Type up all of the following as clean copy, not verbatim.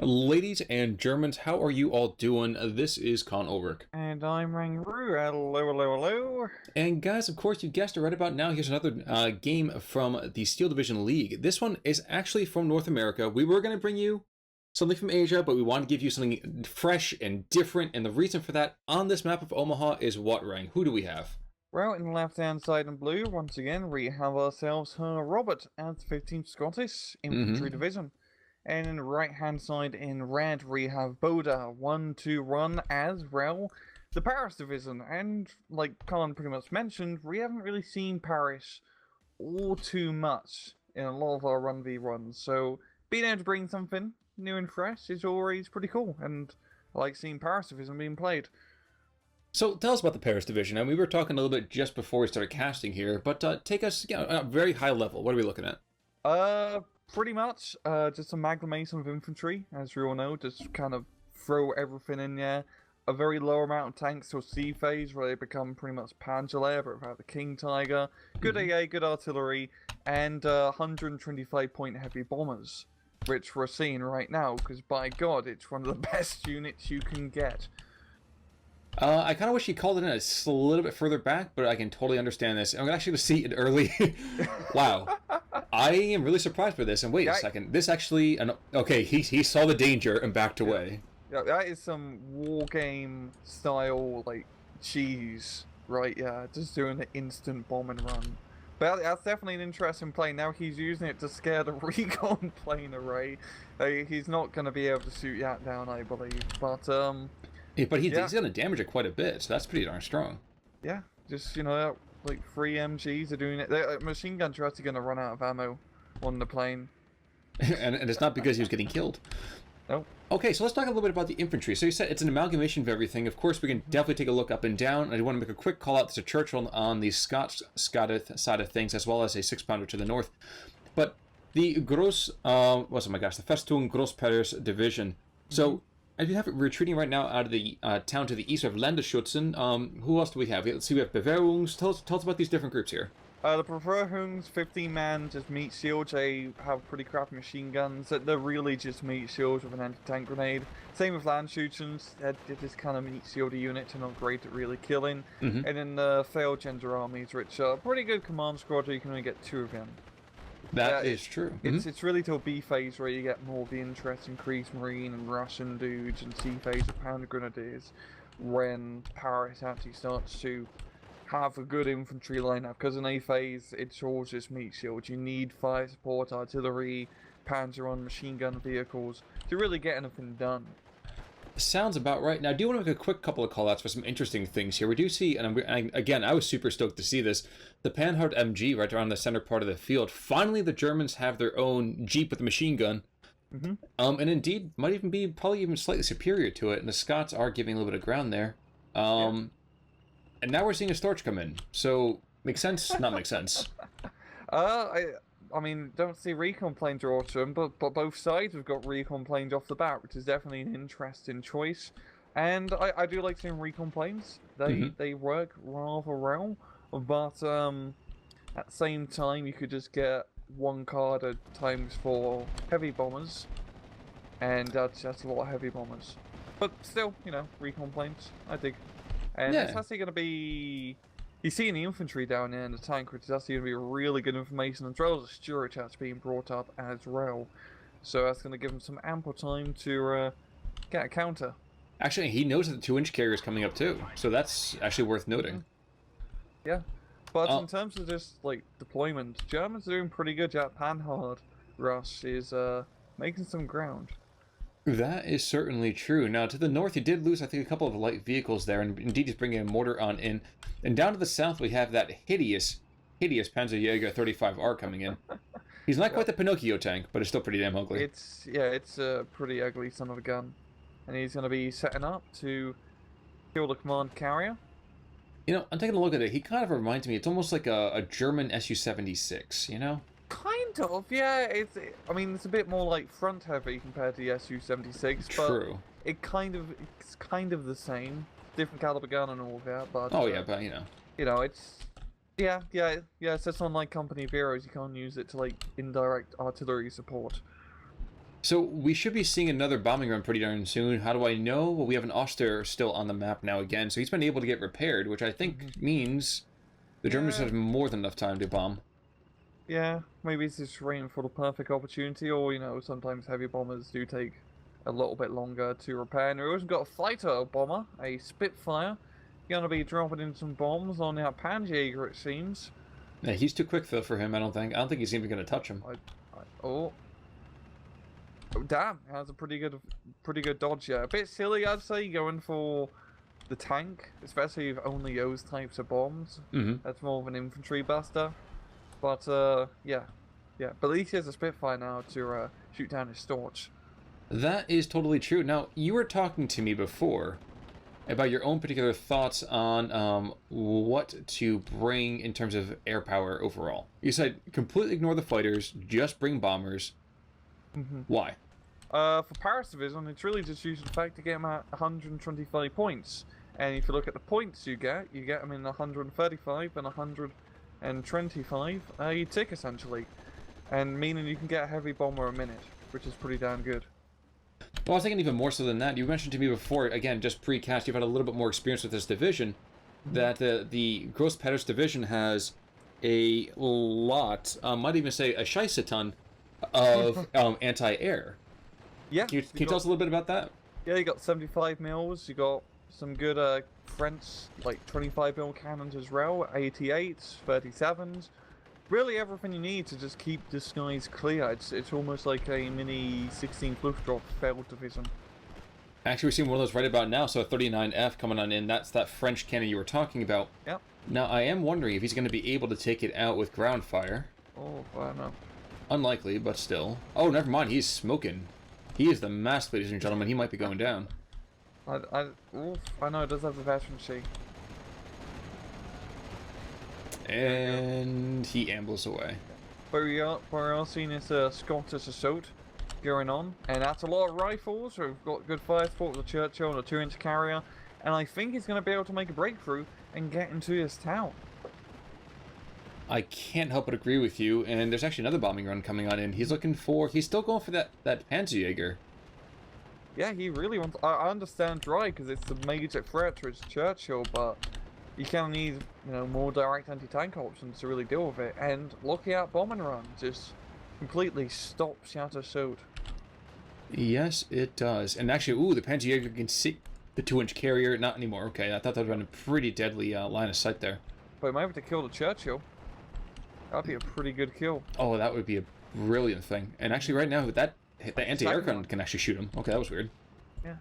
Ladies and Germans, how are you all doing? This is Con Ulrich. And I'm RangRoo. Hello, hello, hello. And guys, of course, you guessed it right about now. Here's another game from the Steel Division League. This one is actually from North America. We were going to bring you something from Asia, but we wanted to give you something fresh and different. And the reason for that on this map of Omaha is what, Rang? Who do we have? Well, in the left-hand side in blue, once again, we have ourselves Herr Robert as the 15th Scottish Infantry Division. And in the right-hand side in red, we have Boda121 as well, the Paris Division. And, like Colin pretty much mentioned, we haven't really seen Paris all too much in a lot of our 1v1s. So, being able to bring something new and fresh is always pretty cool. And I like seeing Paris Division being played. So tell us about the Paris Division. And we were talking a little bit just before we started casting here, but take us at a very high level. What are we looking at? Pretty much, just amalgamation of infantry, as we all know, just kind of throw everything in there. A very low amount of tanks till C phase, where they become pretty much Panzer, but without the King Tiger. Good AA, good artillery, and 125 point heavy bombers, which we're seeing right now, because by God, it's one of the best units you can get. I kind of wish he called it in a little bit further back, but I can totally understand this. I'm actually going to see it early. Wow. I am really surprised by this. And wait a second. This actually... Okay, he saw the danger and backed away. Yeah, that is some war game style, like, cheese. Right, yeah. Just doing the instant bomb and run. But that's definitely an interesting play. Now he's using it to scare the recon plane array. He's not going to be able to shoot that down, I believe. But, yeah, but he's going to damage it quite a bit, so that's pretty darn strong. Yeah, just, you know, like 3 MGs are doing it. Machine guns are actually going to run out of ammo on the plane. and it's not because he was getting killed. Nope. Okay, so let's talk a little bit about the infantry. So you said it's an amalgamation of everything. Of course, we can definitely take a look up and down. I want to make a quick call out to Churchill on the Scots side of things, as well as a 6-pounder to the north. But the Gross, the Festung Großperes Division. So... And we have it retreating right now out of the town to the east of Landesschützen. Who else do we have? Let's see, we have Bewährungs. Tell us about these different groups here. The Bewährungs, 15-man, just meat shields. They have pretty crappy machine guns. They're really just meat shields with an anti-tank grenade. Same with Landschützen. They're just kind of meat shieldy units and not great at really killing. And then the failed gender armies, which are pretty good command squad, you can only get 2 of them. That is true. It's really till B phase where you get more of the interesting Kriegsmarine and Russian dudes, and C phase of Pounder Grenadiers, when Paris actually starts to have a good infantry lineup. Because in A phase, it's all just meat shields. You need fire support, artillery, Panzer on machine gun vehicles to really get anything done. Sounds about right. Now, I do want to make a quick couple of call-outs for some interesting things here. We do see, and again, I was super stoked to see this, the Panhard MG right around the center part of the field. Finally, the Germans have their own Jeep with a machine gun. And indeed, might even be probably even slightly superior to it, and the Scots are giving a little bit of ground there. And now we're seeing a Storch come in. So, makes sense? Not make sense. I mean, don't see recon planes are awesome, but both sides have got recon planes off the bat, which is definitely an interesting choice. And I do like seeing recon planes. They work rather well, but at the same time, you could just get 1 card at times for heavy bombers, and that's a lot of heavy bombers. But still, you know, recon planes, I dig. And it's actually going to be... You see in the infantry down there in the tank, which is actually going to be really good information, as well as the Stuart that's being brought up as well. So that's going to give him some ample time to get a counter. Actually, he knows that the 2-inch carrier is coming up too, so that's actually worth noting. Yeah, but in terms of just like deployment, Germans are doing pretty good. That Panhard rush is making some ground. That is certainly true. Now, to the north, he did lose, I think, a couple of light vehicles there, and indeed he's bringing a mortar on in. And down to the south, we have that hideous Panzerjäger 35R coming in. He's not quite the Pinocchio tank, but it's still pretty damn ugly. It's a pretty ugly son of a gun. And he's going to be setting up to kill the command carrier. You know, I'm taking a look at it. He kind of reminds me, it's almost like a German Su-76, you know? Kind of, yeah. I mean, it's a bit more like front heavy compared to the Su-76, True. But it's kind of the same. Different caliber gun and all that, but but you know. You know, it's it's just unlike Company of Heroes, you can't use it to like indirect artillery support. So we should be seeing another bombing run pretty darn soon. How do I know? Well, we have an Oster still on the map now again, so he's been able to get repaired, which I think means the Germans have more than enough time to bomb. Yeah, maybe it's just waiting for the perfect opportunity, or, you know, sometimes heavy bombers do take a little bit longer to repair. And we've also got a fighter bomber, a Spitfire, gonna be dropping in some bombs on our Panjäger, it seems. Yeah, he's too quick though for him. I don't think he's even gonna touch him. Oh, damn! That's a pretty good dodge. Yeah, a bit silly, I'd say, going for the tank, especially with only those types of bombs. That's more of an infantry buster. But yeah. But at least he has a Spitfire now to shoot down his Storch. That is totally true. Now, you were talking to me before about your own particular thoughts on what to bring in terms of air power overall. You said completely ignore the fighters, just bring bombers. Why? For Paris Division, it's really just using the fact to get them at 125 points. And if you look at the points you get them in 135 and 125 a tick, essentially. And meaning you can get a heavy bomber a minute, which is pretty damn good. Well, I was thinking even more so than that. You mentioned to me before, again, just pre-cast, you've had a little bit more experience with this division, that the Gross Peters division has a lot, might even say a scheisse ton of anti-air. Yeah. Can you tell us a little bit about that? Yeah, you got 75 mils, you got some good French, like 25 mil cannons as well, 88s, 37s. Really everything you need to just keep the skies clear. It's almost like a mini 16th Luftwaffe division. Actually, we're seeing one of those right about now, so a 39F coming on in. That's that French cannon you were talking about. Yep. Now, I am wondering if he's going to be able to take it out with ground fire. Oh, I don't know. Unlikely, but still. Oh, never mind, he's smoking. He is the mask, ladies and gentlemen. He might be going down. I know, it does have the veterancy. And he ambles away. But we are seeing this Scottish assault going on, and that's a lot of rifles. We've got good fire support with the Churchill and a 2-inch carrier, and I think he's going to be able to make a breakthrough and get into this town. I can't help but agree with you, and there's actually another bombing run coming on in. He's still going for that Panzerjäger. Yeah, he really wants. I understand why, because it's a major threat to his Churchill, but you kind of need, more direct anti-tank options to really deal with it. And looking at bombing run just completely stops that assault. Yes, it does. And actually, the Panzerjäger can see the 2-inch carrier. Not anymore. Okay, I thought that would have been a pretty deadly line of sight there. But he might have to kill the Churchill. That'd be a pretty good kill. Oh, that would be a brilliant thing. And actually, right now, that anti-air gun can actually shoot him. Okay, that was weird. Yeah.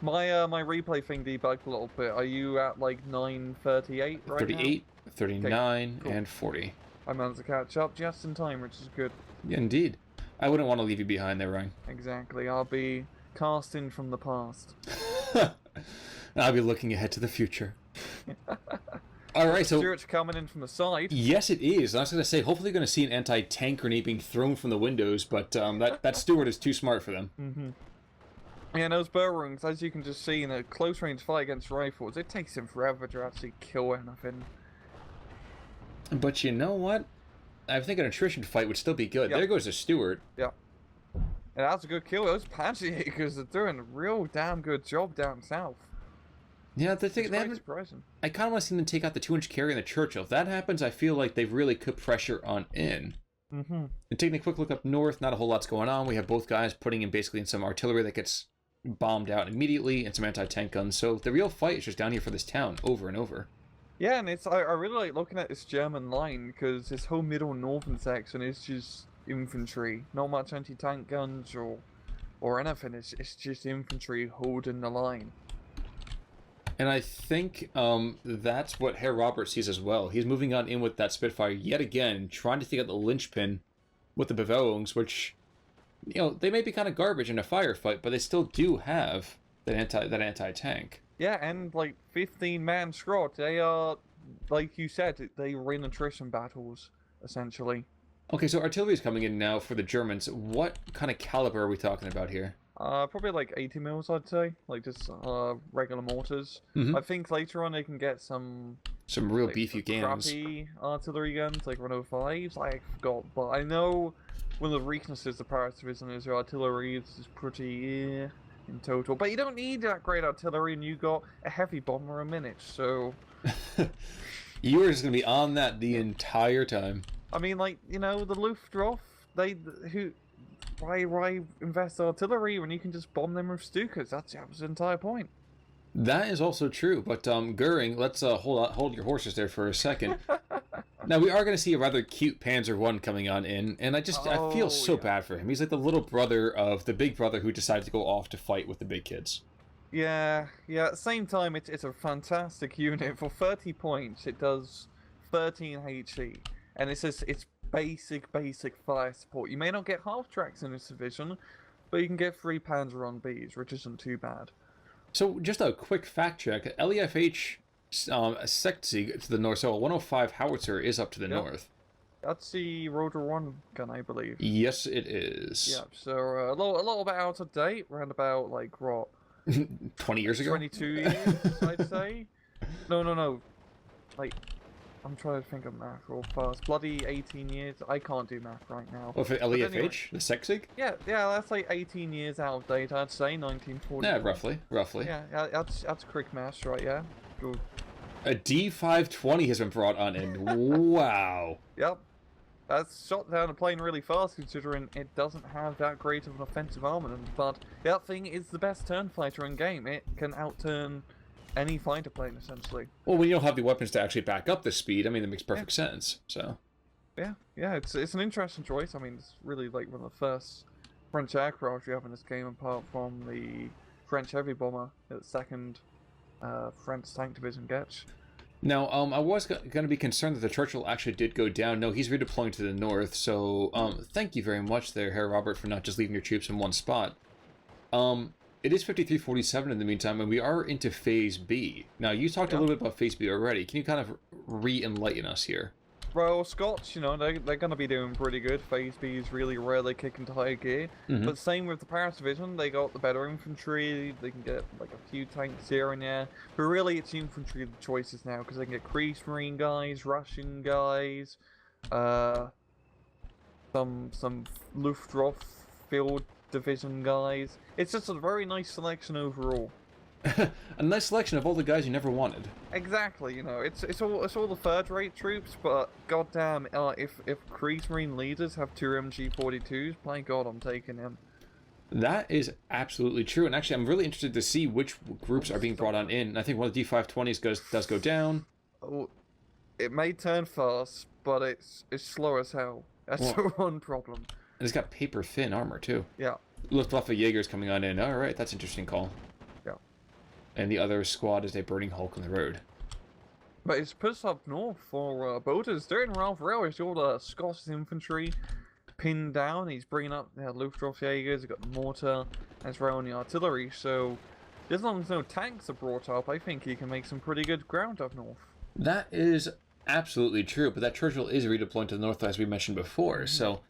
My replay thing debugged a little bit. Are you at like 938 right 38, now? 39, okay, cool. And 40. I managed to catch up just in time, which is good. Yeah, indeed. I wouldn't want to leave you behind there, Ryan. Exactly. I'll be casting from the past. I'll be looking ahead to the future. All right, so Stuart's coming in from the side. Yes, it is. I was going to say, hopefully, you're going to see an anti-tank grenade being thrown from the windows, but that Stuart is too smart for them. Yeah, those Burrungs, as you can just see in a close-range fight against rifles, it takes him forever to actually kill anything. But you know what? I think an attrition fight would still be good. Yep. There goes a Stuart. Yeah. And that's a good kill. Those Panzerjägers are doing a real damn good job down south. Yeah, the thing, surprising. I kind of want to see them take out the 2-inch carrier and the Churchill. If that happens, I feel like they really could pressure on in. And taking a quick look up north, not a whole lot's going on. We have both guys putting in basically in some artillery that gets bombed out immediately and some anti-tank guns. So the real fight is just down here for this town over and over. Yeah, and I really like looking at this German line because this whole middle northern section is just infantry. Not much anti-tank guns or anything. It's just infantry holding the line. And I think that's what Herr sees as well. He's moving on in with that Spitfire yet again, trying to take out the linchpin with the Bavarians, which, they may be kind of garbage in a firefight, but they still do have that anti-tank. Yeah, and 15-man squad. They are, like you said, they win attrition battles, essentially. Okay, so artillery is coming in now for the Germans. What kind of caliber are we talking about here? Probably 80 mils, I'd say. Just regular mortars. I think later on they can get some Some real like beefy cannons. crappy artillery guns like 105s. I forgot, but I know one of the weaknesses of Paris Division is your artillery is pretty in total. But you don't need that great artillery, and you got a heavy bomber a minute. So You are just gonna be on that the entire time. I mean, like, you know, the Luftwaffe, why invest artillery when you can just bomb them with Stukas? That was the entire point. That is also true, but Goering, let's hold your horses there for a second. Now we are going to see a rather cute Panzer I coming on in, and I feel so bad for him. He's like the little brother of the big brother who decided to go off to fight with the big kids. Yeah. At the same time, it's a fantastic unit. For 30 points, it does 13 HE, and it's basic fire support. You may not get half tracks in this division, but you can get 3 Panzer on Bs, which isn't too bad. So just a quick fact check: LEFH Sektsig to the north, so a 105 howitzer is up to the north. That's the Rotor 1 gun, I believe. Yes, it is. Yeah, so a little bit out of date, around about, like, what? 20 years ago? 22 years, I'd say? No. Like, I'm trying to think of math real fast. Bloody 18 years. I can't do math right now. Oh, for LEFH? Anyway, the Sektsig? Yeah, that's like 18 years out of date, I'd say, 1940. Yeah, roughly. Yeah, that's quick maths, right, yeah? Good. A D520 has been brought on in. Wow. Yep. That's shot down a plane really fast, considering it doesn't have that great of an offensive armament, but that thing is the best turn fighter in game. It can outturn any fighter plane, essentially. Well, when you don't have the weapons to actually back up the speed, I mean, that makes perfect sense, so... Yeah, it's an interesting choice. I mean, it's really like one of the first French aircraft you have in this game, apart from the French heavy bomber that the second French tank division gets. Now, I was going to be concerned that the Churchill actually did go down. No, he's redeploying to the north, so thank you very much there, Herr Robert, for not just leaving your troops in one spot. It is 5347 in the meantime, and we are into Phase B. Now, you talked a little bit about Phase B already. Can you kind of re-enlighten us here? Well, Scots, you know, they're going to be doing pretty good. Phase B is really rarely kicking into high gear. But same with the Paris Division, they got the better infantry, they can get like a few tanks here and there. But really, it's infantry the choices now, because they can get Kriegsmarine guys, Russian guys, some Luftwaffe Field Division guys. It's just a very nice selection overall. A nice selection of all the guys you never wanted. Exactly, you know, it's all the third-rate troops, but goddamn, if Kriegsmarine leaders have 2 MG42s, my god, I'm taking them. That is absolutely true, and actually, I'm really interested to see which groups are being brought on in. I think one of the D520s does go down. Oh, it may turn fast, but it's slow as hell. That's the one problem. And it's got paper thin armor too. Yeah. Luftwaffe Jaegers coming on in. All right, that's an interesting call. And the other squad is a burning hulk on the road. But it's pushed up north for Bodas. They're in Ralph Railway. It's all the Scots infantry pinned down. He's bringing up Luftwaffe Jaegers. He's got the mortar as well on the artillery. So, as long as no tanks are brought up, I think he can make some pretty good ground up north. That is absolutely true. But that Churchill is redeploying to the north, as we mentioned before. So,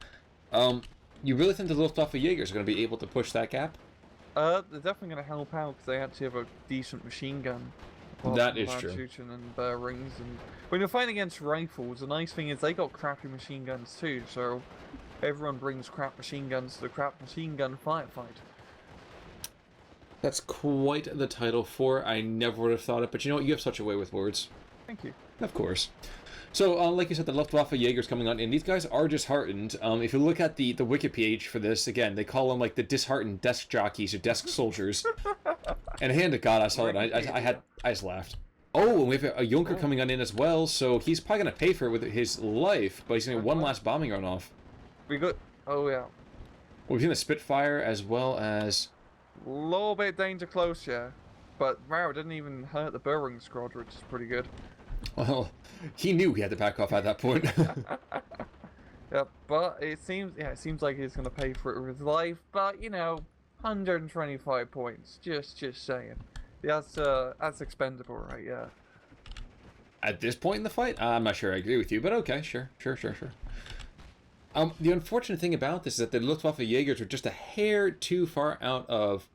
you really think the Luftwaffe Jaegers are going to be able to push that gap? They're definitely going to help out because they actually have a decent machine gun. That is true. And rings, and when you're fighting against rifles, the nice thing is they got crappy machine guns too. So everyone brings crap machine guns to the crap machine gun firefight. That's quite the title for it. I never would have thought it, but you know what? You have such a way with words. Thank you. Of course. So, like you said, the Luftwaffe Jaegers coming on in. These guys are disheartened. If you look at the wiki page for this, again, they call them like the disheartened desk jockeys or desk soldiers. And hand to God, I saw it. I just laughed. Oh, and we have a Junker coming on in as well. So he's probably gonna pay for it with his life, but he's gonna get one last bombing run off. We got. Oh yeah. We've seen the Spitfire as well as. A little bit danger close, yeah. But wow, it didn't even hurt the Boeing squad, which is pretty good. Well, he knew he had to back off at that point. Yeah, but it seems like he's gonna pay for it with his life. But you know, 125 points. Just saying. That's expendable, right? Yeah. At this point in the fight, I'm not sure I agree with you, but okay, sure. The unfortunate thing about this is that the Luftwaffe Jaegers are just a hair too far out of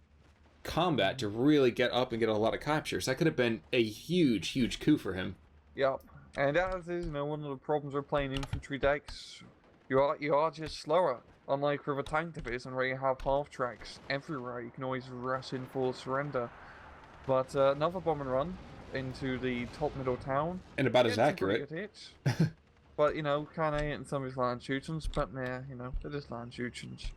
combat to really get up and get a lot of captures. That could have been a huge coup for him. Yep. And as is, one of the problems with playing infantry decks, you are just slower. Unlike with a tank division where you have half tracks everywhere, you can always rush in full surrender. But another bomb and run into the top middle town. And about as Getting some pretty accurate. good hits. But, kind of hitting some of his land shootings, but yeah, they're just land shootings.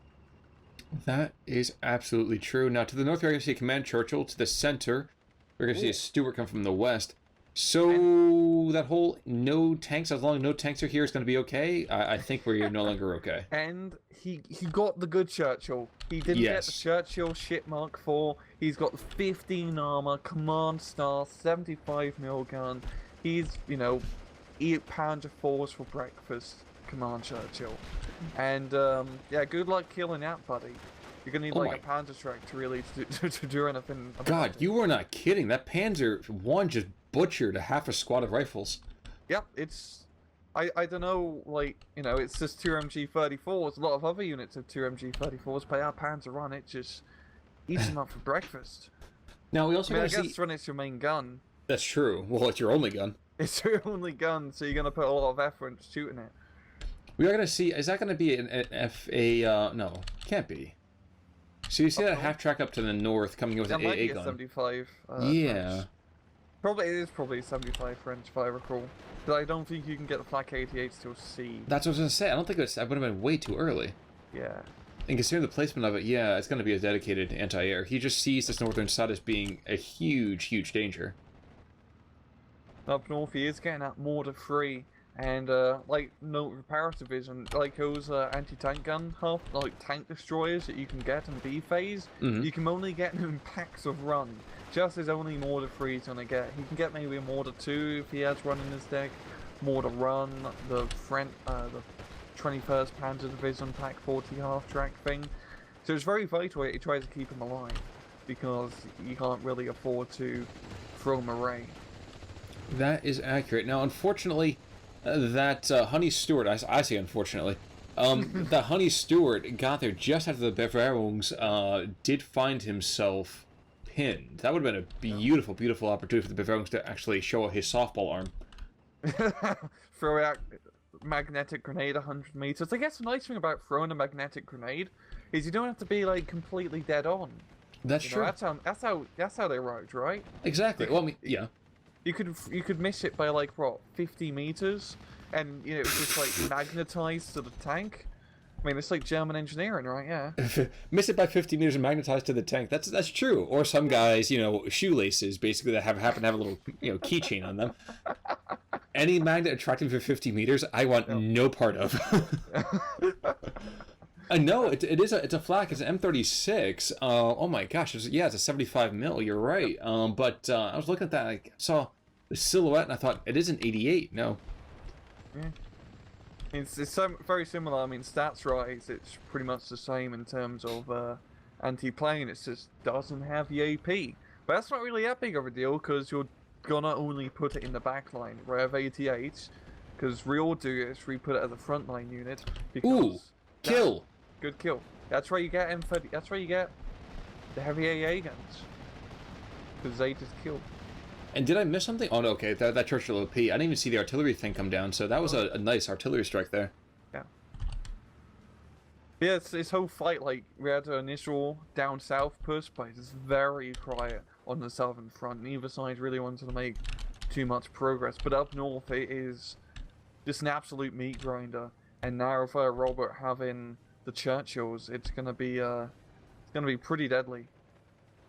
That is absolutely true. Now, to the north, we're going to see a Command Churchill. To the center, we're going to see a Stuart come from the west. So, that whole no tanks, as long as no tanks are here, is going to be okay. I think we're no longer okay. And he got the good Churchill. He didn't get the Churchill shit Mark IV. He's got 15 armor, command star, 75mm gun. He's, eat Panzer IVs for breakfast, Command Churchill. And, yeah, good luck killing that, buddy. You're gonna need, a Panzer Track to really to do anything about God, it. you were not kidding. That Panzer I just butchered a half a squad of rifles. Yep, it's... I don't know, it's just 2 MG34s. A lot of other units have 2 MG34s, but our Panzer I, it just eats them up for breakfast. Now, we also I guess when it's your main gun. That's true. Well, it's your only gun. It's your only gun, so you're gonna put a lot of effort into shooting it. We are gonna see, is that gonna be no, can't be. So you see that half track up to the north coming in with an AA gun. 75. Yeah. French. Probably it is probably 75 French, if I recall. But I don't think you can get the Flak 88s till C. That's what I was gonna say. I don't think that would have been way too early. Yeah. And considering the placement of it, yeah, it's gonna be a dedicated anti-air. He just sees this northern side as being a huge, huge danger. Up north, he is getting that mortar free. And, no repair division, those anti-tank gun, tank destroyers that you can get in B phase, you can only get them in packs of run. Just as only mortar 3 is gonna get. He can get maybe a mortar 2 if he has run in his deck, mortar run, the 21st Panzer Division pack 40 half track thing. So it's very vital that he tries to keep him alive, because you can't really afford to throw him away. That is accurate. Now, unfortunately, that Honey Stewart, I say unfortunately, the Honey Stewart got there just after the Bavaroans did find himself pinned. That would have been a beautiful, beautiful opportunity for the Bavaroans to actually show his softball arm. Throw out magnetic grenade 100 meters. I guess the nice thing about throwing a magnetic grenade is you don't have to be completely dead on. That's true. That's how they wrote, right? Exactly. Well, I mean, yeah. You could miss it by 50 meters, and it's just magnetized to the tank. I mean, it's like German engineering, right? Yeah. Miss it by 50 meters and magnetized to the tank. That's true. Or some guys, shoelaces basically that happen to have a little keychain on them. Any magnet attracting for 50 meters, I want no part of. No, it's a flak. It's an M36. Oh my gosh, it's a 75mm. You're right. But I was looking at that. I saw the silhouette, and I thought it is an 88. No. Yeah. It's very similar. I mean, stats-wise, it's pretty much the same in terms of anti-plane. It just doesn't have the AP. But that's not really that big of a deal, because you're gonna only put it in the back line. Rev 88, because we all do it. We put it as a frontline unit. Ooh, kill. Good kill. That's where you get M30. That's where you get the heavy AA guns. Because they just kill. And did I miss something? Oh no, okay. That Churchill OP. I didn't even see the artillery thing come down. So that was a nice artillery strike there. Yeah. Yeah, it's this whole fight. We had an initial down south push, but it's very quiet on the southern front. Neither side really wanted to make too much progress. But up north, it is just an absolute meat grinder. And now with Robert having the Churchills, it's gonna be pretty deadly.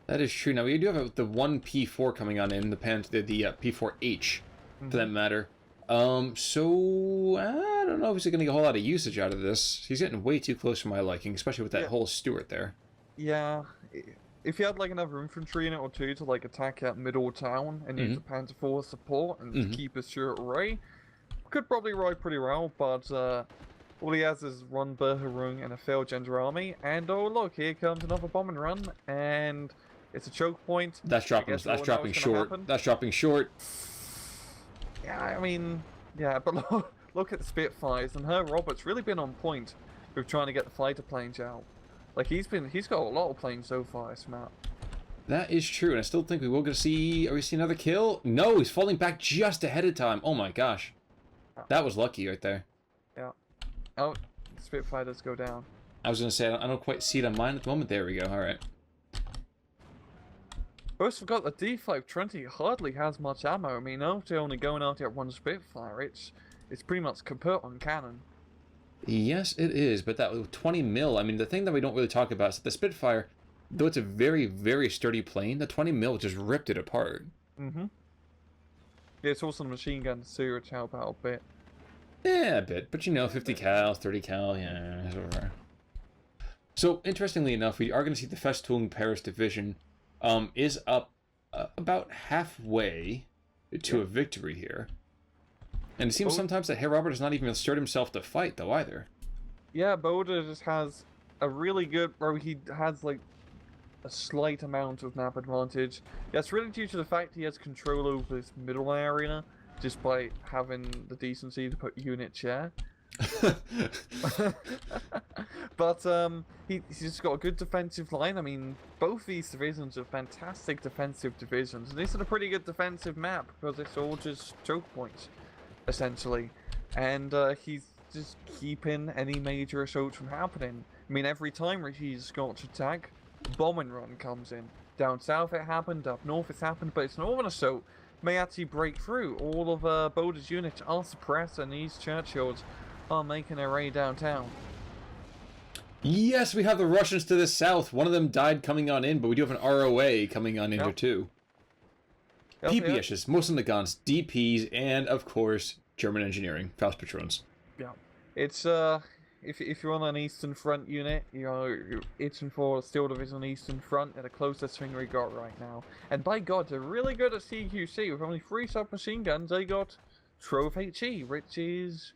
That is true. Now we do have the one P4 coming on in the P4H, for that matter. So I don't know if he's gonna get a whole lot of usage out of this. He's getting way too close for my liking, especially with that whole Stuart there. Yeah, if you had another infantry unit or two to attack at middle town and use the Panzer IV support and keep his Stuart array, could probably ride pretty well, but all he has is one Berherung and a failed Gendarmerie, and oh look, here comes another bomb and run, and it's a choke point. That's dropping short. That's dropping short. Yeah, I mean, yeah, but look at the Spitfires, and Herr Robert's really been on point with trying to get the fighter planes out. He's got a lot of planes so far, this map. That is true, and I still think we will get to see... Are we seeing another kill? No, he's falling back just ahead of time. Oh my gosh. That was lucky right there. Yeah. Oh, Spitfire does go down. I was going to say, I don't quite see it on mine at the moment. There we go, alright. First forgot the D520 hardly has much ammo. I mean, after only going out at one Spitfire, it's pretty much kaput on cannon. Yes, it is, but that 20 mil, I mean, the thing that we don't really talk about is that the Spitfire, though it's a very, very sturdy plane, the 20 mil just ripped it apart. Mm-hmm. Yeah, it's also the machine gun too, which help out a bit. Yeah, a bit, but you know, 50 cal, 30 cal, yeah, whatever. So, interestingly enough, we are going to see the Festung Paris division is up about halfway to a victory here. And it seems sometimes that Herr does not even assert himself to fight, though, either. Yeah, Boda just has a really good, or he has, like, a slight amount of map advantage. That's really due to the fact he has control over this middle area, just by having the decency to put unit share. But he's just got a good defensive line. I mean, both these divisions are fantastic defensive divisions, and this is a pretty good defensive map because it's all just choke points, essentially. And he's just keeping any major assaults from happening. I mean, every time he's got to attack, bomb and run comes in. Down south it happened, up north it's happened, but its northern assault may actually break through. All of Boda's units are suppressed, and these Churchills are making their way downtown. Yes, we have the Russians to the south. One of them died coming on in, but we do have an ROA coming on in here too. PPSs, most of the guns, DPs, and of course, German engineering, Faust patrons. Yeah. It's, if you're on an Eastern Front unit, you're itching for a Steel Division Eastern Front, they're the closest thing we got right now. And by God, they're really good at CQC. With only 3 submachine guns, they got Trove HE, which is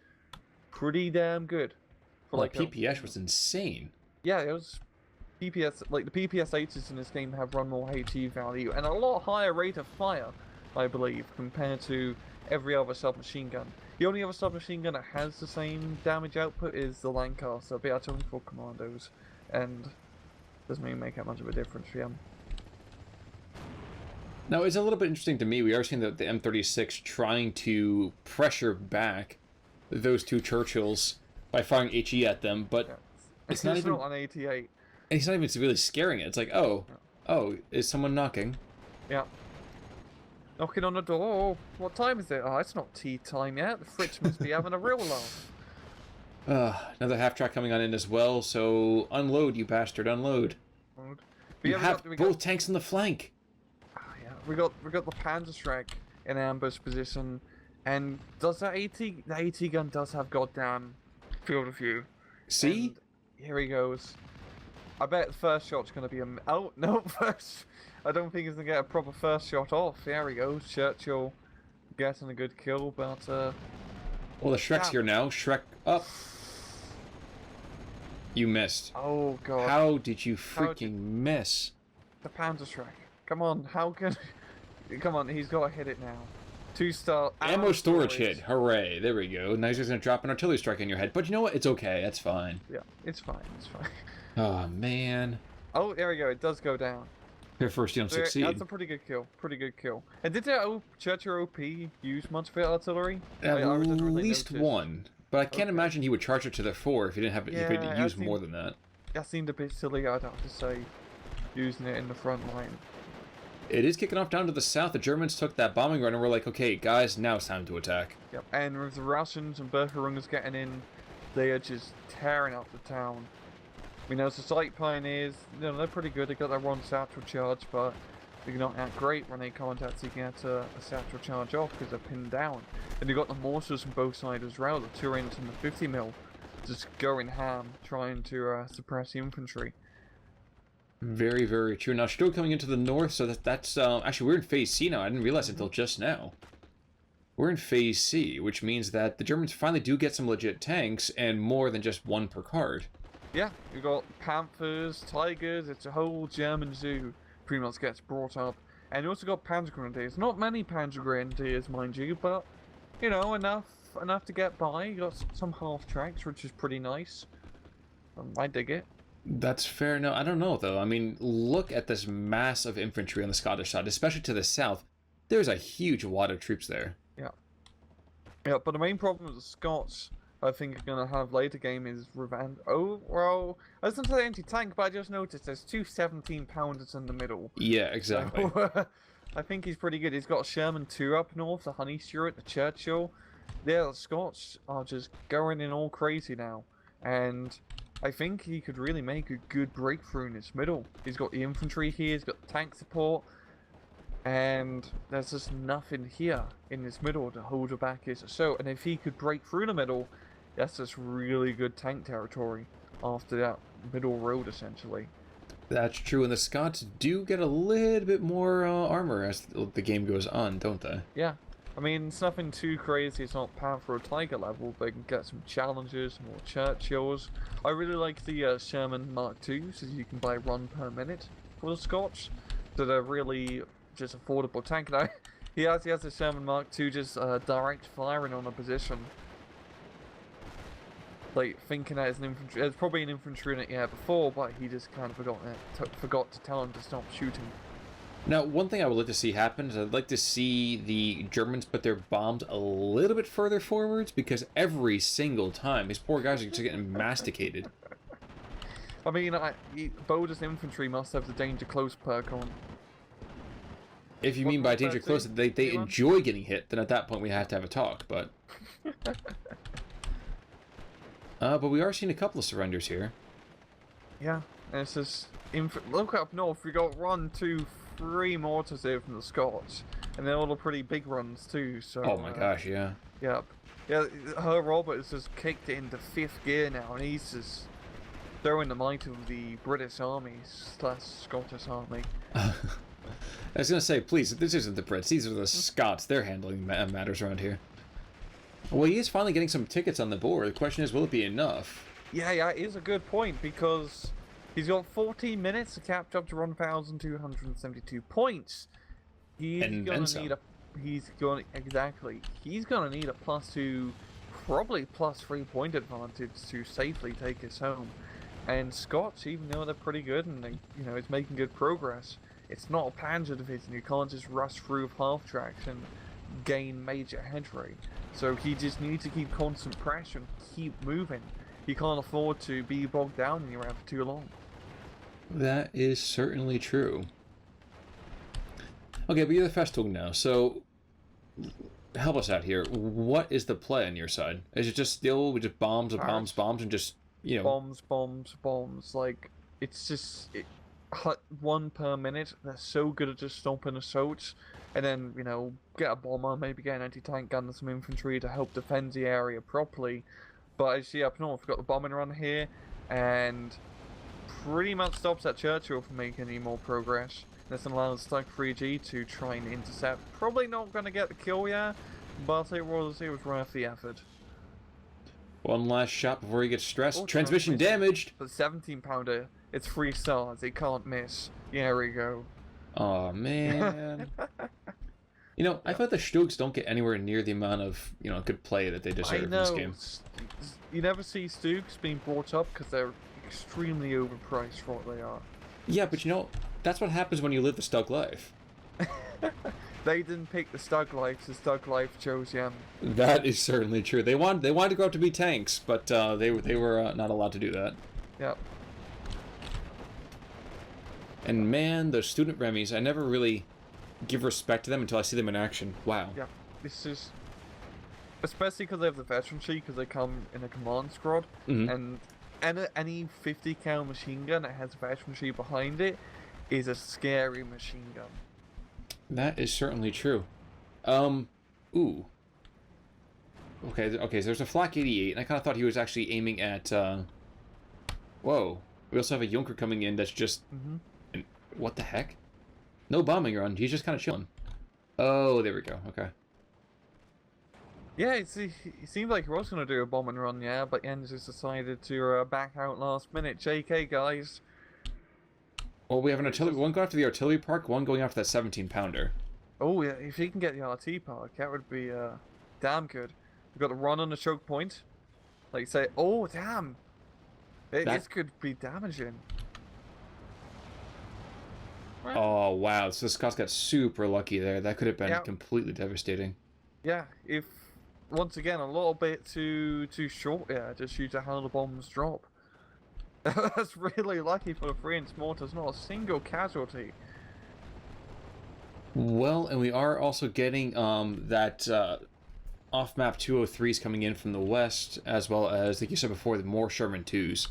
pretty damn good. Well, like PPS was insane. Yeah, it was PPS, like the PPS 8s in this game have run more HE value and a lot higher rate of fire, I believe, compared to every other submachine gun. The only other submachine gun that has the same damage output is the Lancaster, but that's only for commandos, and doesn't really make that much of a difference for them. Now, it's a little bit interesting to me. We are seeing the M36 trying to pressure back those two Churchills by firing HE at them, but yeah. It's not even on 88. And he's not even really scaring it. It's like, oh, is someone knocking? Yeah. Knocking on the door. What time is it? Oh, it's not tea time yet. The fridge must be having a real laugh. Another half-track coming on in as well, so unload, you bastard, unload. You have both tanks in the flank. Yeah, we got the Panzerschreck in ambush position, and does that AT gun does have goddamn field of view. See? And here he goes. I bet the first shot's gonna be a... Oh, no, first... I don't think he's gonna get a proper first shot off. There he goes. Churchill getting a good kill, but well, the Shrek's here now. Shrek up. You missed. Oh god. How did you freaking miss? The Panzerschreck. Come on, how can... Come on, he's gotta hit it now. 2-star... Ammo storage hit. Hooray. There we go. Now he's just gonna drop an artillery strike on your head. But you know what? It's okay. That's fine. Yeah, it's fine. It's fine. Oh, man. Oh, there we go. It does go down. Here first, you don't succeed. That's a pretty good kill. Pretty good kill. And did that Churchill OP use much for artillery? At least one. But I can't imagine he would charge it to the 4 if he didn't have it. Yeah, if he could use more than that. That seemed a bit silly, I'd have to say, using it in the front line. It is kicking off down to the south. The Germans took that bombing run and we're like, okay, guys, now it's time to attack. Yep. And with the Russians and Bergerungers getting in, they are just tearing up the town. I mean, as the Sight Pioneers, you know, they're pretty good. They got that one satchel charge, but they're not that great when they can't actually get a satchel charge off because they're pinned down. And you got the mortars from both sides as well, the 2-inch and the 50mm, just going ham, trying to suppress the infantry. Very, very true. Now, still coming into the north, so that's actually we're in Phase C now. I didn't realize it until just now. We're in Phase C, which means that the Germans finally do get some legit tanks and more than just one per card. Yeah, you got Panthers, Tigers, it's a whole German zoo pretty much gets brought up. And you also got Panzer Grenadiers. Not many Panzer Grenadiers, mind you, but, you know, enough to get by. You got some half tracks, which is pretty nice. I dig it. That's fair. No, I don't know, though. I mean, look at this mass of infantry on the Scottish side, especially to the south. There's a huge wad of troops there. Yeah. Yeah, but the main problem with the Scots, I think, are going to have later game is revenge. Oh, well, I was going to say anti-tank, but I just noticed there's two 17-pounders in the middle. Yeah, exactly. So, I think he's pretty good. He's got Sherman 2 up north, the Honey Stewart, the Churchill. Yeah, the Scots are just going in all crazy now. And I think he could really make a good breakthrough in this middle. He's got the infantry here, he's got the tank support. And there's just nothing here in this middle to hold her back his assault. And if he could break through the middle, that's just really good tank territory after that middle road, essentially. That's true, and the Scots do get a little bit more armor as the game goes on, don't they? Yeah. I mean, it's nothing too crazy. It's not Panther or Tiger level, but you can get some challenges, more Churchills. I really like the Sherman Mark IIs, so you can buy 1 per minute for the Scots. So they're really just affordable tank. Now, he has the Sherman Mark II just direct firing on a position. Like, thinking that it's an infantry, there's probably an infantry in it before, but he just kind of forgot to tell him to stop shooting. Now, one thing I would like to see happen is I'd like to see the Germans put their bombs a little bit further forwards, because every single time these poor guys are just getting masticated. I mean, Boda's infantry must have the danger close perk on. If you mean by danger close, they enjoy getting hit, then at that point we have to have a talk, but... but we are seeing a couple of surrenders here. Yeah, and it's just... Look up north, we got 1, 2, 3 mortars here from the Scots. And they're all the pretty big runs too, so... Oh my gosh, yeah. Yep. Yeah, Herr Robert has just kicked it into 5th gear now, and he's just throwing the might of the British Army / Scottish Army. I was going to say, please, this isn't the Brits, these are the Scots. They're handling matters around here. Well, he is finally getting some tickets on the board. The question is, will it be enough? Yeah, it is a good point, because he's got 14 minutes to capture up to 1,272 points. He's gonna need a +2, probably +3 point advantage to safely take us home. And Scots, even though they're pretty good and they, it's making good progress, it's not a Panzer division. You can't just rush through with half tracks and gain major head rate. So he just needs to keep constant pressure and keep moving. He can't afford to be bogged down in the around for too long. That is certainly true. Okay, but you're the Festung now, so help us out here. What is the play on your side? Is it just still just bombs and bombs, bombs, and just, bombs? Like, it's just 1 per minute. They're so good at just stopping assaults. And then, get a bomber, maybe get an anti-tank gun and some infantry to help defend the area properly. But as you see up north, we've got the bombing run here, and pretty much stops that Churchill from making any more progress. This allows Stuck 3G to try and intercept. Probably not going to get the kill yet, but it was worth the effort. One last shot before he gets stressed. Transmission damaged! The 17-pounder, it's 3 stars, it can't miss. There we go. Oh man. I thought the Stugs don't get anywhere near the amount of, good play that they deserve in this game. You never see Stugs being brought up because they're extremely overpriced for what they are. Yeah, but that's what happens when you live the Stug life. They didn't pick the Stug life, the Stug life chose them. That is certainly true. They wanted to grow up to be tanks, but they were not allowed to do that. Yep. And man, those student Remis, I never really give respect to them until I see them in action. Wow. Yeah, this is... Especially because they have the veterancy, because they come in a command squad, and any 50 cal machine gun that has veterancy behind it is a scary machine gun. That is certainly true. Ooh. Okay, so there's a Flak 88, and I kind of thought he was actually aiming at, Whoa. We also have a Junker coming in that's just... And what the heck? No bombing run, he's just kind of chilling. Oh, there we go, okay. Yeah, it seemed like he was going to do a bombing run, yeah, but Jens just decided to back out last minute. JK, guys. Well, we have an artillery, one going after the artillery park, one going after that 17-pounder. Oh, yeah, if he can get the RT park, that would be damn good. We've got the run on the choke point. Like, say, oh, damn. This could be damaging. Oh, wow. So Scots got super lucky there. That could have been Yeah. completely devastating. Yeah, if once again a little bit too short, yeah, just due to how the bombs drop. That's really lucky for the 3-inch mortars, not a single casualty. Well, and we are also getting that off-map 203s coming in from the west, as well as, like you said before, the more Sherman 2s.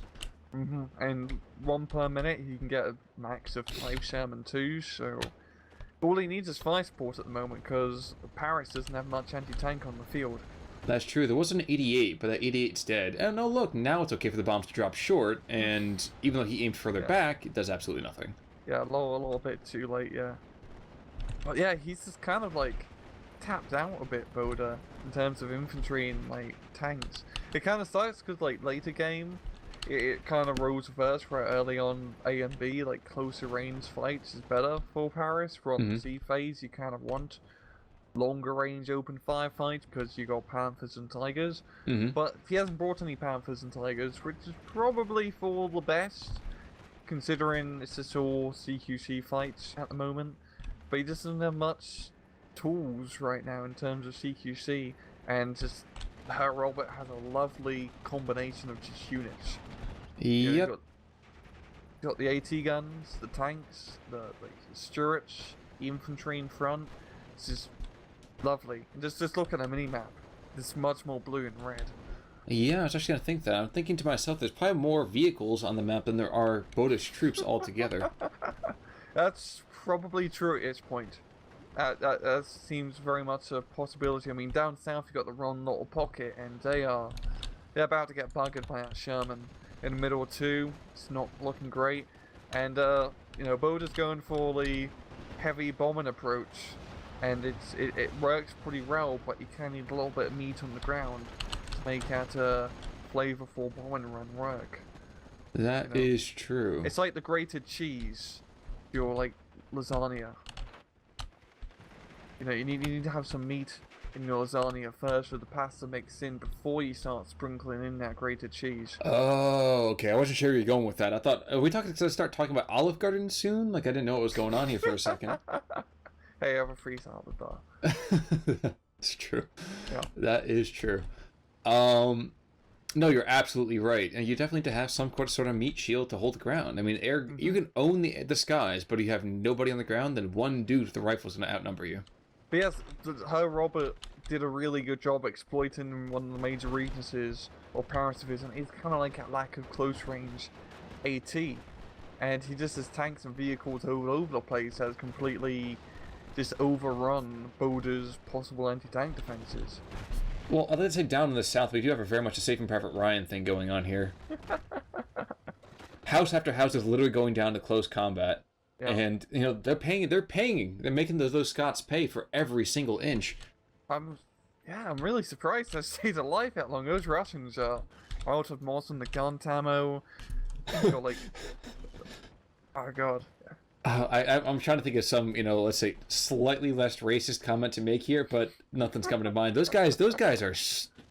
And 1 per minute, you can get a max of 5 Sherman 2s, so all he needs is fire support at the moment, because Paris doesn't have much anti-tank on the field. That's true. There was an 88, but that 88's dead. And no, look, now it's okay for the bombs to drop short, and even though he aimed further back, it does absolutely nothing. Yeah, a little bit too late, yeah. But yeah, he's just kind of like tapped out a bit, Boda, in terms of infantry and like tanks. It kind of sucks because like later game, it kind of roles reverse where early on A and B, like closer range fights is better for Paris. From the C phase, you kind of want longer range open fire fights because you got Panthers and Tigers. But he hasn't brought any Panthers and Tigers, which is probably for the best, considering it's just all CQC fights at the moment. But he doesn't have much tools right now in terms of CQC, and just Herr Robert has a lovely combination of just units. Yep. You got the AT guns, the tanks, the Stuarts, the infantry in front. It's just lovely. And just look at the mini-map. There's much more blue and red. Yeah, I was actually going to think that. I'm thinking to myself, there's probably more vehicles on the map than there are Boda's troops altogether. That's probably true at this point. That seems very much a possibility. I mean, down south you got the Ron Little Pocket, and they're about to get buggered by that Sherman. In the middle too, it's not looking great. And you know, Boda's going for the heavy bombing approach, and it works pretty well, but you kind of need a little bit of meat on the ground to make that flavorful bombing run work. That is true. It's like the grated cheese, your like lasagna. You know, you need to have some meat in your lasagna first with the pasta mixed in before you start sprinkling in that grated cheese. Oh, okay. I wasn't sure where you're going with that. I thought, are we going to start talking about Olive Garden soon? Like, I didn't know what was going on here for a second. Hey, I have a free salad bar. It's true. Yeah. That is true. No, you're absolutely right. And you definitely need to have some sort of meat shield to hold the ground. I mean, air. You can own the skies, but if you have nobody on the ground, then one dude with the rifle is going to outnumber you. But yes, Herr Robert did a really good job exploiting one of the major weaknesses or powers of his, and it's kind of like a lack of close range AT. And he just has tanks and vehicles all over the place, has completely just overrun Boda's possible anti-tank defenses. Well, I'd say down in the south, we do have a very much a Saving Private Ryan thing going on here. House after house is literally going down to close combat. Yeah. And, you know, they're making those Scots pay for every single inch. I'm really surprised they stayed alive that long. Those Russians are out of mods on the gun ammo. Got like, oh god. I'm trying to think of some, you know, let's say slightly less racist comment to make here, but nothing's coming to mind. Those guys are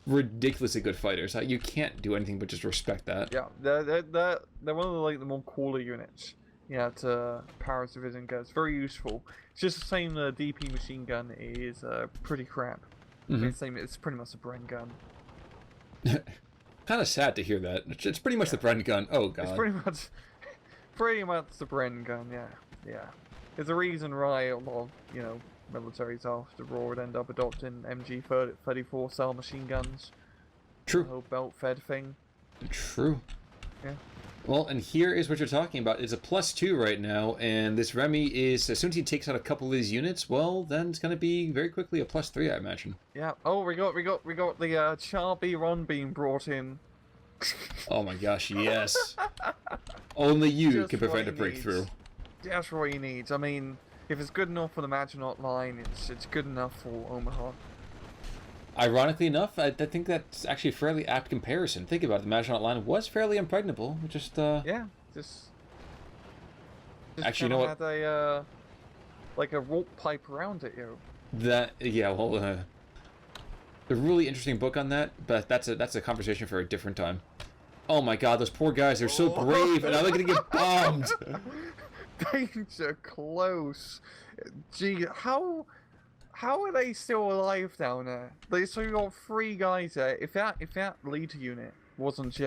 ridiculously good fighters. You can't do anything but just respect that. Yeah, they're one of the more quality units. Yeah, to Paris Division guns. Very useful. It's just the same DP machine gun is pretty crap. It's pretty much a Bren gun. Kind of sad to hear that. It's pretty much the Bren gun. Oh god. It's pretty much the Bren gun. Yeah. There's a reason why a lot of militaries after Raw would end up adopting MG34 style machine guns. True. The whole belt fed thing. True. Yeah. Well, and here is what you're talking about. It's a +2 right now, and this Remy is, as soon as he takes out a couple of these units, well, then it's going to be very quickly a +3, I imagine. Yeah. Oh, we got the Char-B Ron being brought in. Oh my gosh, yes. Only you can prevent a breakthrough. That's what he needs. I mean, if it's good enough for the Maginot line, it's good enough for Omaha. Ironically enough, I think that's actually a fairly apt comparison. Think about it, the Maginot line was fairly impregnable. Just actually, you know what? Had a like a rope pipe around it, The really interesting book on that, but that's a conversation for a different time. Oh my god, those poor guys, they're so brave, and now they're gonna get bombed! Danger close. Gee, how are they still alive down there? So you got 3 guys there. If that leader unit wasn't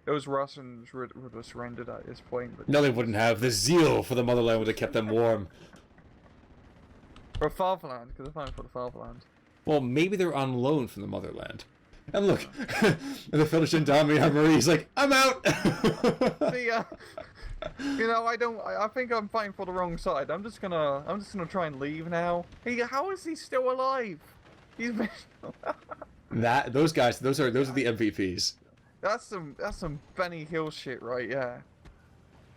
those Russians would have surrendered at this point. But No, they wouldn't have. The zeal for the motherland would have kept them warm. or fatherland, because they're fighting for the fatherland. Well, maybe they're on loan from the motherland. And look, the Finnish Indomie Marie's like, I'm out! See, you know, I think I'm fighting for the wrong side. I'm just gonna try and leave now. How is he still alive? He's been... Those guys, those are the MVPs. That's some Benny Hill shit, right? Yeah.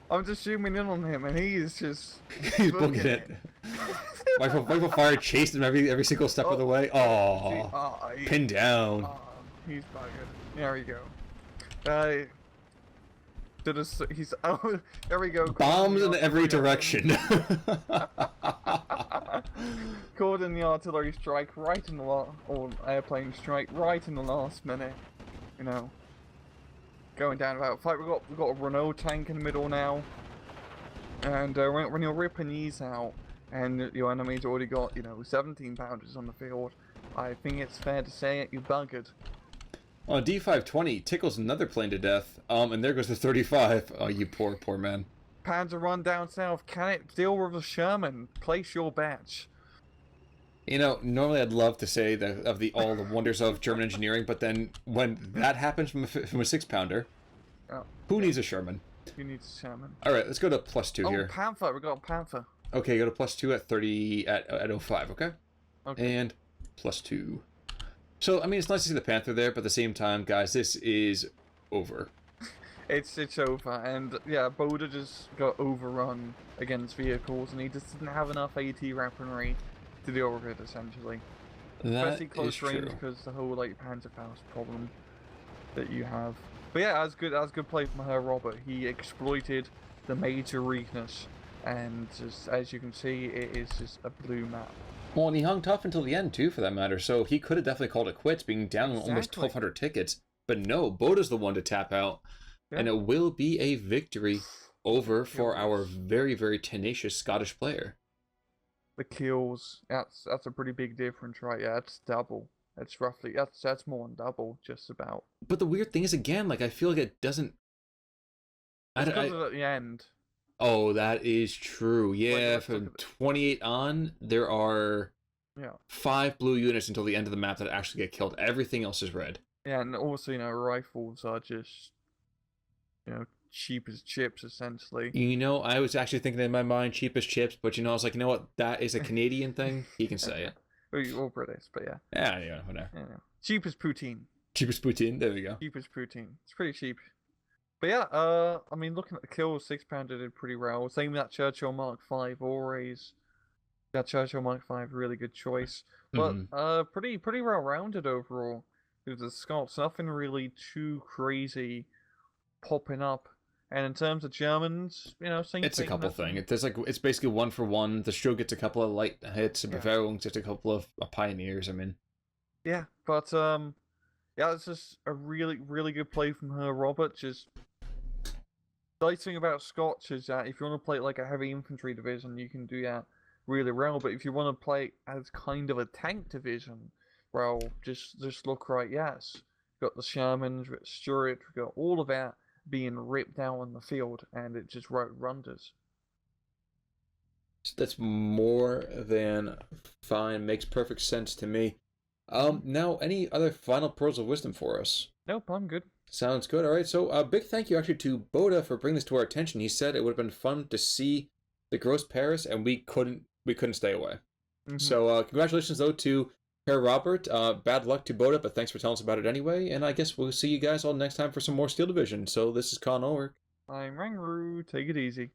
I'm just zooming in on him, and he is just... He's booking it. Rifle fire chased him every single step of the way. Oh, pinned down. He's buggered. There we go. He's oh, there we go. Bombs in every direction. Caught in the artillery strike right in the or airplane strike right in the last minute. You know, going down about fight. We've got a Renault tank in the middle now, and when you're ripping these out, and your enemy's already got 17 pounders on the field, I think it's fair to say it. You buggered. On D520, tickles another plane to death, and there goes the 35. Oh, you poor man. Panzer run down south. Can it deal with a Sherman? Place your bets. You know, normally I'd love to say all the wonders of German engineering, but then when that happens from a 6-pounder, who needs a Sherman? Who needs a Sherman? All right, let's go to +2 here. Oh, Panther. We got a Panther. Okay, go to +2 at 30 at 05. Okay. Okay. And +2. So, I mean, it's nice to see the Panther there, but at the same time, guys, this is over. It's over, and yeah, Boda just got overrun against vehicles, and he just didn't have enough AT weaponry to deal with it, essentially. Especially close range, because the whole Panzerfaust problem that you have. But yeah, as good play from Herr Robert. He exploited the major weakness, and just, as you can see, it is just a blue map. Well, and he hung tough until the end, too, for that matter, so he could have definitely called it quits, being down on almost 1,200 tickets. But no, Boda's the one to tap out, and it will be a victory over for our very, very tenacious Scottish player. The kills, that's a pretty big difference, right? Yeah, it's double. That's roughly, that's more than double, just about. But the weird thing is, again, I feel like it doesn't... It's because of at the end. Oh, that is true. Yeah, from 28 on, there are 5 blue units until the end of the map that actually get killed. Everything else is red. Yeah, and also, rifles are just, cheap as chips, essentially. I was actually thinking in my mind, cheap as chips, but I was like, you know what? That is a Canadian thing. He can say it. Or British, but yeah. Yeah, whatever. Yeah. Cheap as poutine. Cheap as poutine, there we go. Cheap as poutine. It's pretty cheap. But yeah, I mean, looking at the kills, 6-pounder did pretty well. Same with that Churchill Mark V, always. That Churchill Mark V, really good choice. But pretty well-rounded overall. With the Scots, nothing really too crazy popping up. And in terms of Germans, same thing. It's a couple things. It's basically 1 for 1. The Stroh gets a couple of light hits, and Bavaria just a couple of pioneers, I mean. Yeah, but it's just a really, really good play from Herr Robert. Just the nice thing about Scots is that if you want to play like a heavy infantry division, you can do that really well. But if you want to play as kind of a tank division, well, just look right. Yes, we've got the Shermans, we've got Stuart, we've got all of that being ripped down on the field, and it just wrote wonders. That's more than fine. Makes perfect sense to me. Now, any other final pearls of wisdom for us? Nope, I'm good. Sounds good. All right, so a big thank you actually to Boda for bringing this to our attention. He said it would have been fun to see the Gross Paris, and we couldn't stay away. So congratulations though to Herr Robert. Bad luck to Boda, but thanks for telling us about it anyway. And I guess we'll see you guys all next time for some more Steel Division. So this is Con Ulrich. I'm RangRoo. Take it easy.